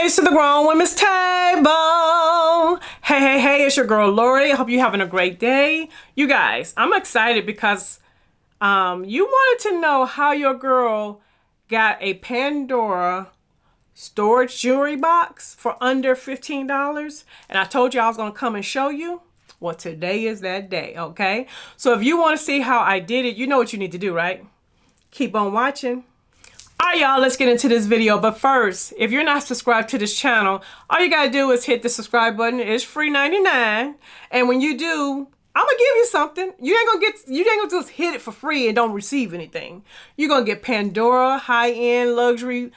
Ladies to the grown women's table. Hey, it's your girl Lori. I hope you're having a great day. You guys, I'm excited because you wanted to know how your girl got a Pandora storage jewelry box for under $15. And I told you I was going to come and show you. Well, today is that day, okay? So if you want to see how I did it, you know what you need to do, right? Keep on watching. All right, y'all, let's get into this video. But first, if you're not subscribed to this channel, all you gotta do is hit the subscribe button. It's free 99. And when you do, I'm gonna give you something. You ain't gonna just hit it for free and don't receive anything. You're gonna get Pandora high-end luxury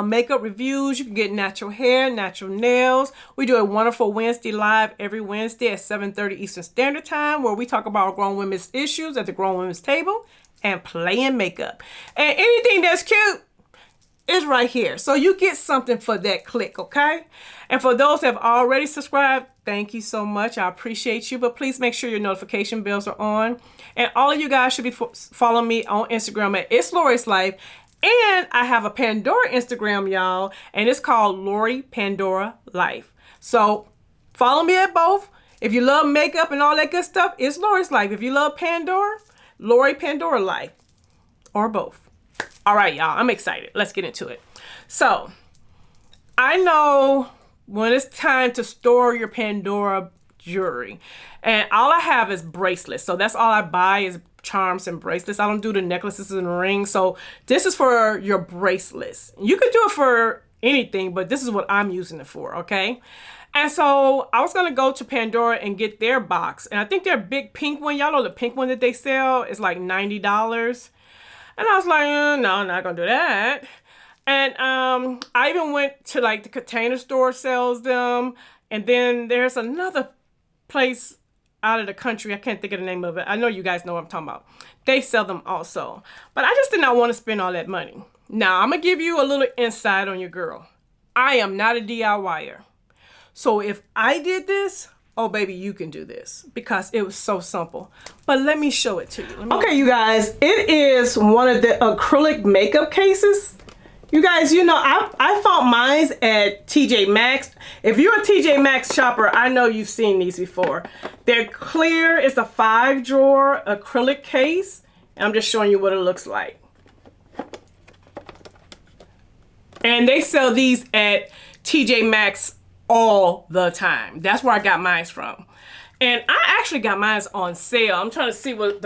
makeup reviews. You can get natural hair, natural nails. We do a wonderful Wednesday live every Wednesday at 7:30 Eastern Standard Time, where we talk about grown women's issues at the grown women's table and playing makeup. And anything that's cute is right here. So you get something for that click, okay? And for those that have already subscribed, thank you so much. I appreciate you. But please make sure your notification bells are on. And all of you guys should be following me on Instagram at It's Lori's Life. And I have a Pandora Instagram, y'all. And it's called Lori Pandora Life. So follow me at both. If you love makeup and all that good stuff, it's Lori's Life. If you love Pandora, Lori Pandora Life, or both. All right, y'all, I'm excited. Let's get into it. So, I know when it's time to store your Pandora jewelry, and all I have is bracelets. So that's all I buy is charms and bracelets. I don't do the necklaces and rings. So this is for your bracelets. You could do it for anything, but this is what I'm using it for, okay? And so I was going to go to Pandora and get their box. And I think their big pink one, y'all know the pink one that they sell is like $90. And I was like, no, I'm not going to do that. And I even went to like the Container Store sells them. And then there's another place out of the country. I can't think of the name of it. I know you guys know what I'm talking about. They sell them also. But I just did not want to spend all that money. Now, I'm going to give you a little insight on your girl. I am not a DIYer. So if I did this, oh baby, you can do this because it was so simple. But let me show it to you. Okay, you guys, it is one of the acrylic makeup cases. You guys, you know, I found mine at TJ Maxx. If you're a TJ Maxx shopper, I know you've seen these before. They're clear. It's a 5-drawer acrylic case. And I'm just showing you what it looks like. And they sell these at TJ Maxx all the time. That's where I got mine from. And I actually got mine on sale. I'm trying to see what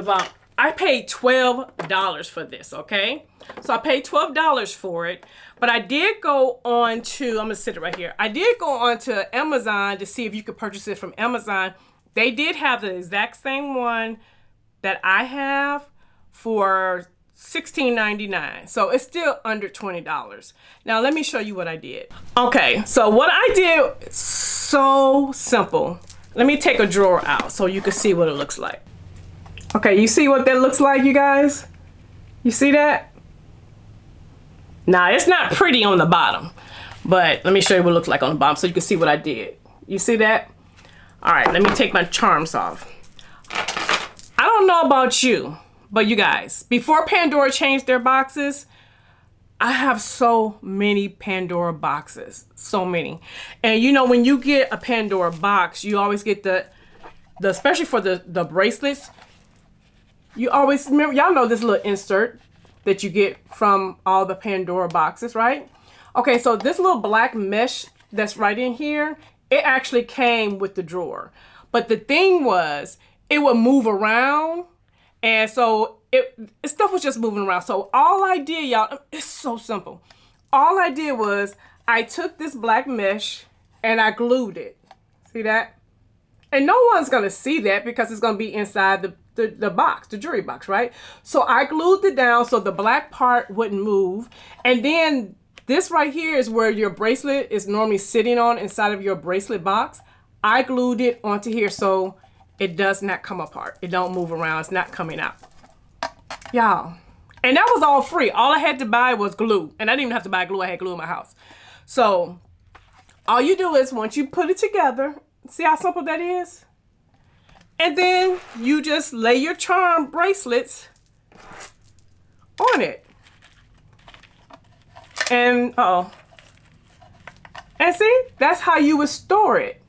I paid $12 for this, okay? So I paid $12 for it. But I did go on to, I'm gonna sit it right here. I did go on to Amazon to see if you could purchase it from Amazon. They did have the exact same one that I have for $16.99. So it's still under $20. Now let me show you what I did. Okay, so what I did, so simple. Let me take a drawer out so you can see what it looks like. Okay, you see what that looks like, you guys? You see that? Now it's not pretty on the bottom, but let me show you what it looks like on the bottom so you can see what I did. You see that? All right, let me take my charms off. I don't know about you, but you guys, before Pandora changed their boxes, I have so many Pandora boxes, so many. And you know, when you get a Pandora box, you always get the especially for the bracelets, you always remember, y'all know this little insert that you get from all the Pandora boxes, right? Okay, so this little black mesh that's right in here, it actually came with the drawer. But the thing was, it would move around. And so stuff was just moving around. So all I did, y'all, it's so simple. All I did was I took this black mesh and I glued it. See that? And no one's going to see that because it's going to be inside the box, the jewelry box, right? So I glued it down so the black part wouldn't move. And then this right here is where your bracelet is normally sitting on inside of your bracelet box. I glued it onto here so it does not come apart. It don't move around. It's not coming out. Y'all. And that was all free. All I had to buy was glue. And I didn't even have to buy glue. I had glue in my house. So all you do is once you put it together, see how simple that is? And then you just lay your charm bracelets on it. And And see, that's how you would store it.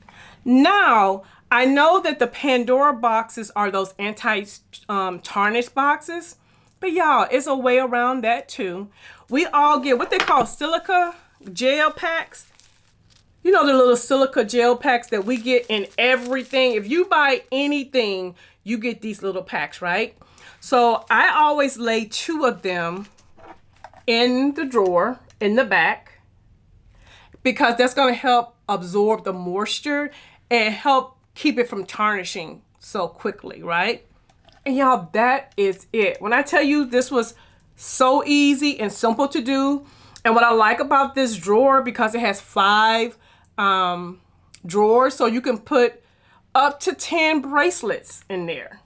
Now, I know that the Pandora boxes are those anti-tarnish boxes, but y'all, it's a way around that too. We all get what they call silica gel packs. You know, the little silica gel packs that we get in everything. If you buy anything, you get these little packs, right? So I always lay 2 of them in the drawer in the back, because that's going to help absorb the moisture and help keep it from tarnishing so quickly, right? And y'all, that is it. When I tell you this was so easy and simple to do, and what I like about this drawer, because it has 5 drawers, so you can put up to 10 bracelets in there.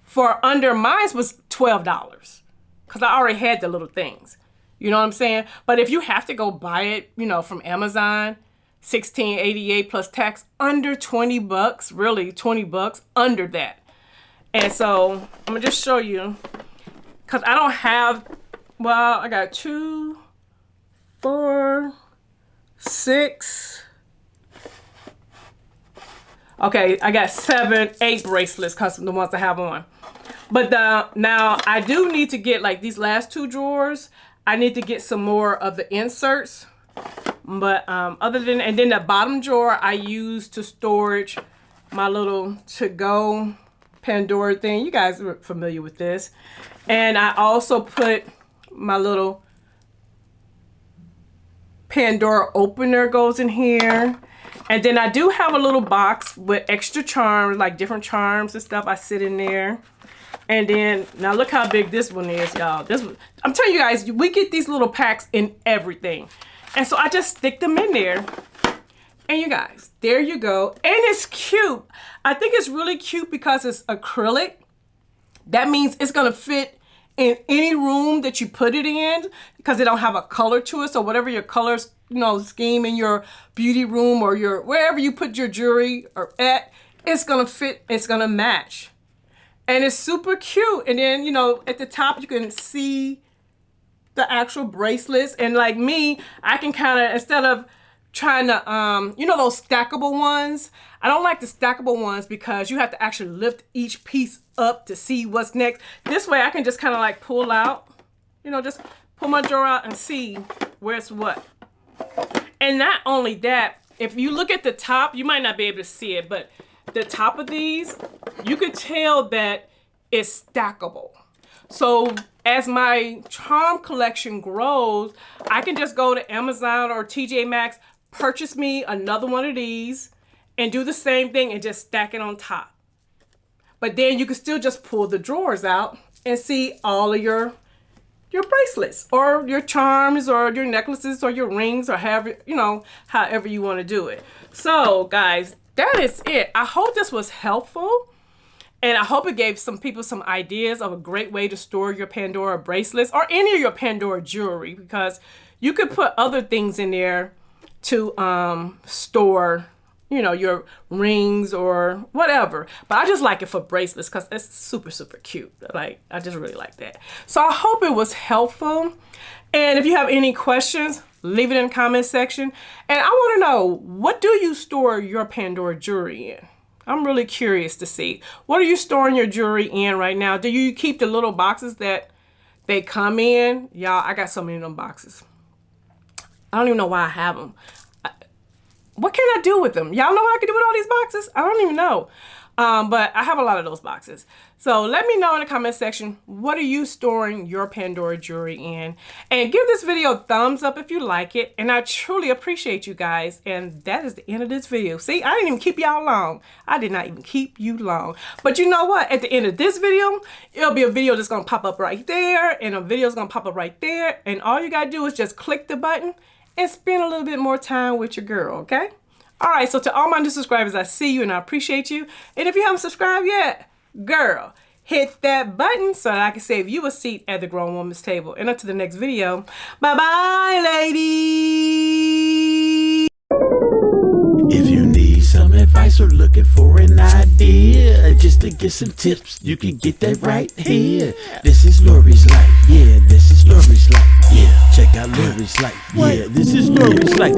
For under, mine was $12, because I already had the little things. You know what I'm saying? But if you have to go buy it, you know, from Amazon, $16.88 plus tax, under 20 bucks, really 20 bucks, under that. And so I'm gonna just show you, because I don't have, well, I got 2, 4, 6. Okay, I got 7, 8 bracelets, because the ones I have on. But now I do need to get, like, these last 2 drawers. I need to get some more of the inserts. But other than, and then the bottom drawer I use to storage my little to-go Pandora thing. You guys are familiar with this. And I also put my little Pandora opener goes in here. And then I do have a little box with extra charms, like different charms and stuff. I sit in there. And then, now look how big this one is, y'all. This one, I'm telling you guys, we get these little packs in everything. And so I just stick them in there. And you guys, there you go. And it's cute. I think it's really cute because it's acrylic. That means it's gonna fit in any room that you put it in, because they don't have a color to it. So whatever your colors, you know, scheme in your beauty room or your, wherever you put your jewelry or at, it's gonna fit, it's gonna match. And it's super cute. And then, you know, at the top you can see the actual bracelets. And like me, I can kind of, instead of trying to, you know, those stackable ones, I don't like the stackable ones because you have to actually lift each piece up to see what's next. This way I can just kind of like pull out, you know, just pull my drawer out and see where's what. And not only that, if you look at the top, you might not be able to see it, but the top of these, you could tell that it's stackable. So as my charm collection grows, I can just go to Amazon or TJ Maxx, purchase me another one of these, and do the same thing and just stack it on top. But then you can still just pull the drawers out and see all of your bracelets or your charms or your necklaces or your rings or however, you know, however you want to do it. So guys, that is it. I hope this was helpful. And I hope it gave some people some ideas of a great way to store your Pandora bracelets or any of your Pandora jewelry, because you could put other things in there to store, you know, your rings or whatever. But I just like it for bracelets because it's super, super cute. Like, I just really like that. So I hope it was helpful. And if you have any questions, leave it in the comment section. And I want to know, what do you store your Pandora jewelry in? I'm really curious to see. What are you storing your jewelry in right now? Do you keep the little boxes that they come in? Y'all, I got so many of them boxes. I don't even know why I have them. What can I do with them? Y'all know what I can do with all these boxes? I don't even know. But I have a lot of those boxes. So let me know in the comment section, what are you storing your Pandora jewelry in? And give this video a thumbs up if you like it. And I truly appreciate you guys. And that is the end of this video. See, I didn't even keep y'all long. I did not even keep you long. But you know what? At the end of this video, it'll be a video that's going to pop up right there. And a video is going to pop up right there. And all you got to do is just click the button and spend a little bit more time with your girl, okay? All right, so to all my new subscribers, I see you and I appreciate you. And if you haven't subscribed yet, girl, hit that button so that I can save you a seat at the grown woman's table. And until the next video, bye-bye, ladies. If you need some advice or looking for an idea, just to get some tips, you can get that right here. This is Lori's life. Yeah, this is Lori's life. Yeah, check out Lori's life. Yeah, this is Lori's life.